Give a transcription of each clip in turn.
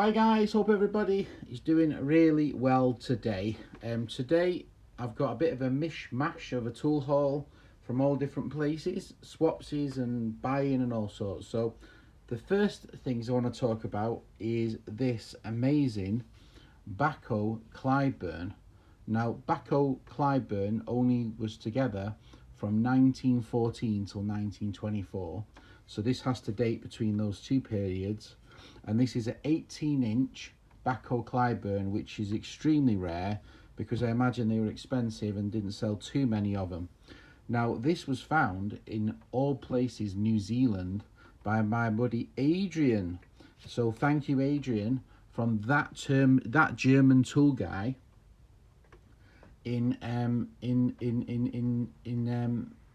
Hi guys, hope everybody is doing really well today. Today I've got a bit of a mishmash of a tool haul from all different places, swapsies and buying and all sorts. So the first things I want to talk about is this amazing Baco Clyburn. Now Baco Clyburn only was together from 1914 till 1924. So this has to date between those two periods. And this is an 18-inch Baco Clyburn, which is extremely rare because I imagine they were expensive and didn't sell too many of them. Now, this was found in all places New Zealand by my buddy Adrian. So thank you, Adrian, from that German tool guy in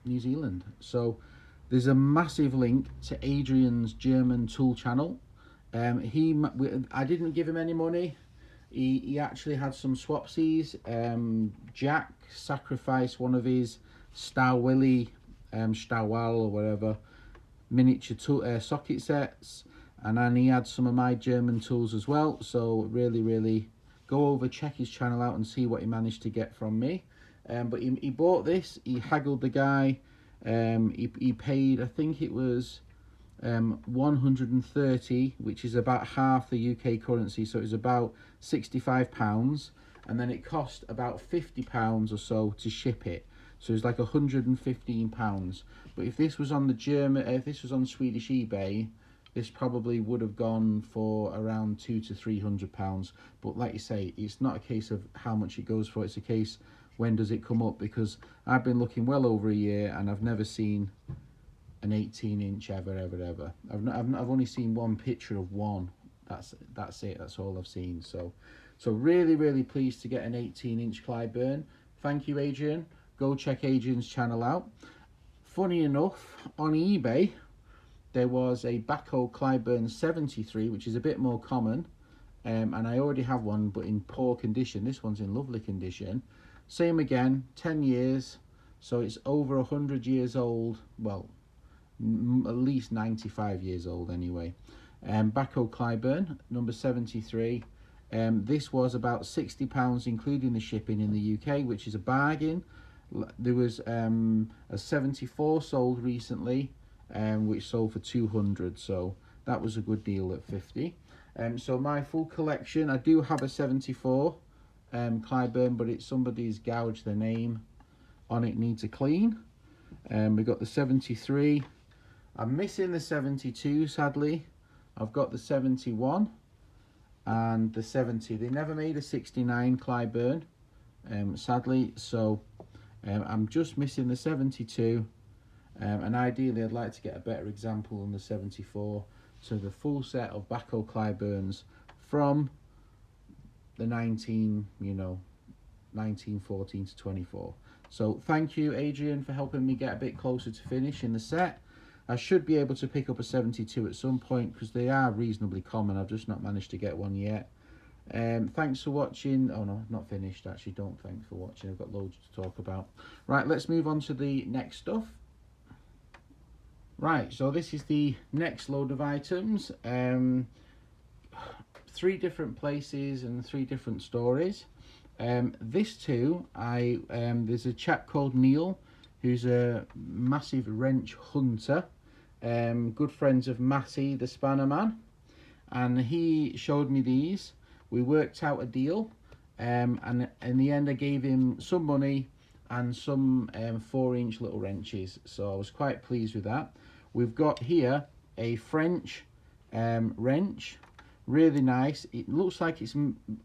New Zealand. So there's a massive link to Adrian's German tool channel. I didn't give him any money. He actually had some swapsies. Jack sacrificed one of his Stowwell or whatever miniature tool, socket sets, and then he had some of my German tools as well. So really go over, check his channel out and see what he managed to get from me. But he bought this. He haggled the guy. He paid, I think it was 130, which is about half the UK currency, so it was about £65, and then it cost about £50 or so to ship it, so it was like £115. But if this was on if this was on Swedish eBay, this probably would have gone for around £200 to £300. But like you say, it's not a case of how much it goes for, it's a case when does it come up, because I've been looking well over a year and I've never seen an 18-inch ever. I've only seen one picture of one. That's it. That's all I've seen. So really pleased to get an 18-inch Clyburn. Thank you, Adrian. Go check Adrian's channel out. Funny enough, on eBay there was a Baco Clyburn 73, which is a bit more common, and I already have one, but in poor condition. This one's in lovely condition. Same again, 10 years, so it's over 100 years old. Well, at least 95 years old anyway. Baco Clyburn number 73. This was about £60 including the shipping in the UK, which is a bargain. There was a 74 sold recently, which sold for 200, so that was a good deal at 50. So my full collection, I do have a 74 Clyburn, but it's somebody's gouged their name on it, needs a clean. We've got the 73. I'm missing the 72, sadly. I've got the 71 and the 70. They never made a 69 Clyburn, sadly, so I'm just missing the 72, and ideally I'd like to get a better example than the 74. So the full set of Baco Clyburns from the 1914 to 24. So thank you, Adrian, for helping me get a bit closer to finish in the set. I should be able to pick up a 72 at some point because they are reasonably common. I've just not managed to get one yet. Thanks for watching. Oh no, not finished actually. Don't thanks for watching. I've got loads to talk about. Right, let's move on to the next stuff. Right, so this is the next load of items. 3 different places and 3 different stories. This too, there's a chap called Neil who's a massive wrench hunter, good friends of Matty the Spanner Man, and he showed me these. We worked out a deal, and in the end I gave him some money and some 4-inch little wrenches, so I was quite pleased with that. We've got here a French wrench, really nice. It looks like it's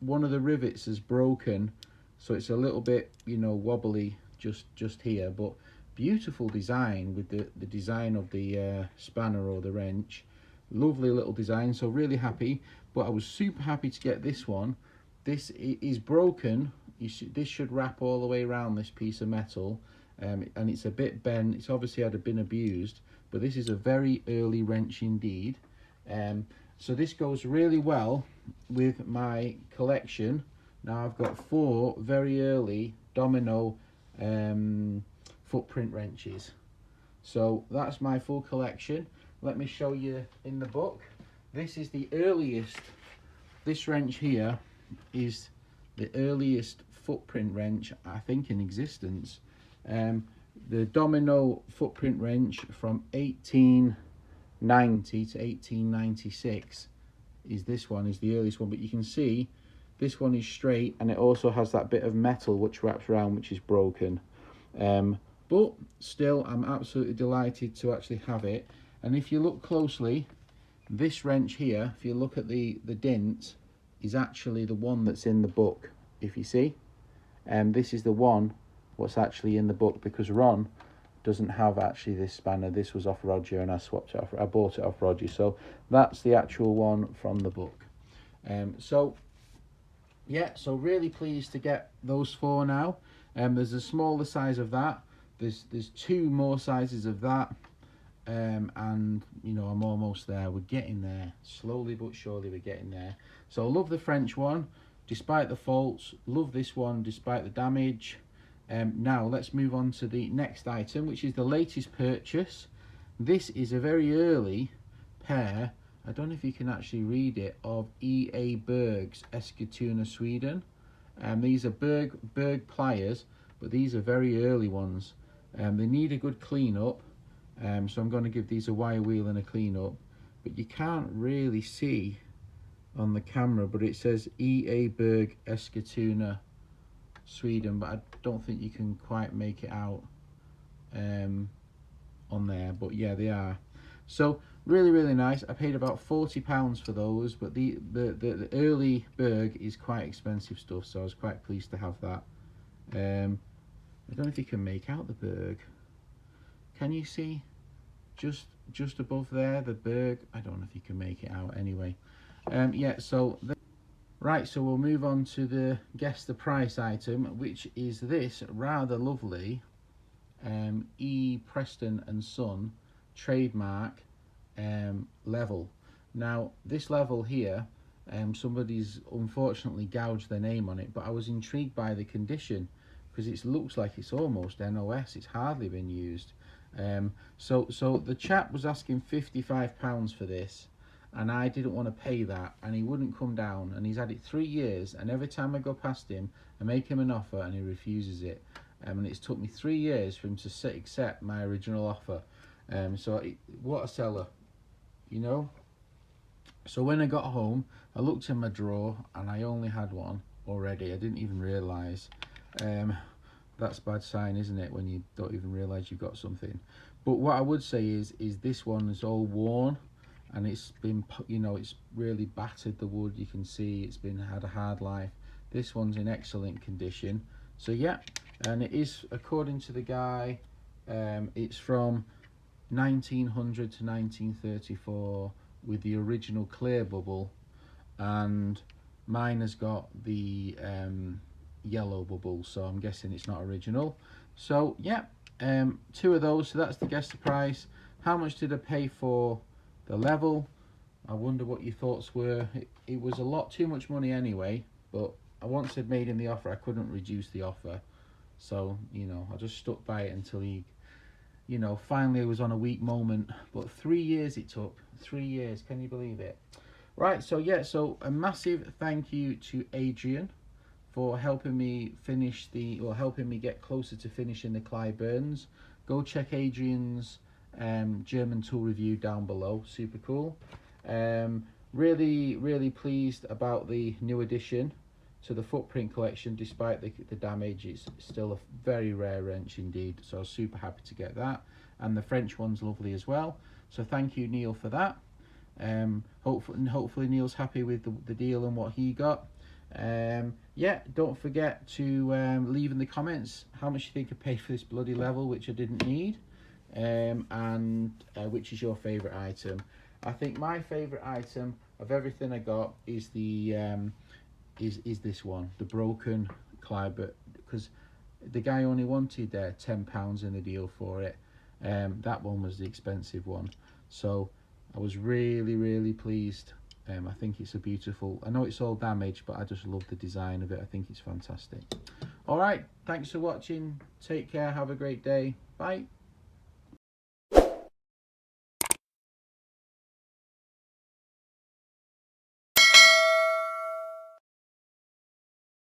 one of the rivets is broken, so it's a little bit, wobbly just here, but beautiful design with the design of the spanner or the wrench. Lovely little design, so really happy. But I was super happy to get this one. This is broken. This should wrap all the way around this piece of metal, and it's a bit bent. It's obviously been abused, but this is a very early wrench indeed. So this goes really well with my collection. Now I've got 4 very early Domino footprint wrenches. So that's my full collection. Let me show you in the book. This is the earliest this wrench here is the earliest footprint wrench I think in existence. The Domino footprint wrench from 1890 to 1896 is this one, is the earliest one, but you can see this one is straight and it also has that bit of metal which wraps around, which is broken. But still, I'm absolutely delighted to actually have it. And if you look closely, this wrench here, if you look at the dint, is actually the one that's in the book, if you see. This is the one what's actually in the book, because Ron doesn't have actually this spanner. This was off Roger and I swapped it off. I bought it off Roger, so that's the actual one from the book. So yeah, so really pleased to get those 4 now. There's a smaller size of that. There's 2 more sizes of that. And you know, I'm almost there. We're getting there, slowly but surely we're getting there. So I love the French one despite the faults, love this one despite the damage. Now let's move on to the next item, which is the latest purchase. This is a very early pair, I don't know if you can actually read it, of E A Berg's Eskilstuna, Sweden. These are Berg pliers, but these are very early ones. They need a good clean up. So I'm going to give these a wire wheel and a clean up, but you can't really see on the camera, but it says E A Berg Eskilstuna, Sweden, but I don't think you can quite make it out on there, but yeah, they are. So really nice. I paid about £40 for those, but the early Berg is quite expensive stuff, so I was quite pleased to have that. I don't know if you can make out the Berg. Can you see just above there the Berg? I don't know if you can make it out anyway. Yeah, so right, so we'll move on to the guess the price item, which is this rather lovely E Preston and Son trademark level. Now this level here, somebody's unfortunately gouged their name on it, but I was intrigued by the condition because it looks like it's almost NOS. It's hardly been used. So the chap was asking £55 for this, and I didn't want to pay that, and he wouldn't come down, and he's had it 3 years, and every time I go past him I make him an offer and he refuses it, and it's took me 3 years for him to accept my original offer. What a seller, you know. So when I got home, I looked in my drawer and I only had one already. I didn't even realise. That's a bad sign, isn't it, when you don't even realise you've got something. But what I would say is this one is all worn, and it's been, you know, it's really battered the wood. You can see it's had a hard life. This one's in excellent condition. So yeah, and it is, according to the guy, it's from 1900 to 1934 with the original clear bubble, and mine has got the yellow bubble, so I'm guessing it's not original. So yeah, 2 of those, so that's the guess the price. How much did I pay for the level? I wonder what your thoughts were. It was a lot too much money anyway, but once I'd made him the offer, I couldn't reduce the offer, so you know, I just stuck by it until he, you know, finally it was on a weak moment. But 3 years it took, 3 years, can you believe it? Right, so yeah, so a massive thank you to Adrian for helping me finish helping me get closer to finishing the Clyde Burns. Go check Adrian's German tool review down below, super cool. Really pleased about the new addition to the footprint collection. Despite the damage, it's still a very rare wrench indeed, so I was super happy to get that, and the French one's lovely as well. So thank you, Neil, for that. Hopefully Neil's happy with the deal and what he got. Yeah, don't forget to leave in the comments how much you think I paid for this bloody level, which I didn't need, and which is your favourite item. I think my favourite item of everything I got is the is this one, the broken Clyde, because the guy only wanted £10 in the deal for it. That one was the expensive one, so I was really pleased. I think it's a beautiful, I know it's all damaged, but I just love the design of it. I think it's fantastic. All right, thanks for watching. Take care, have a great day. Bye.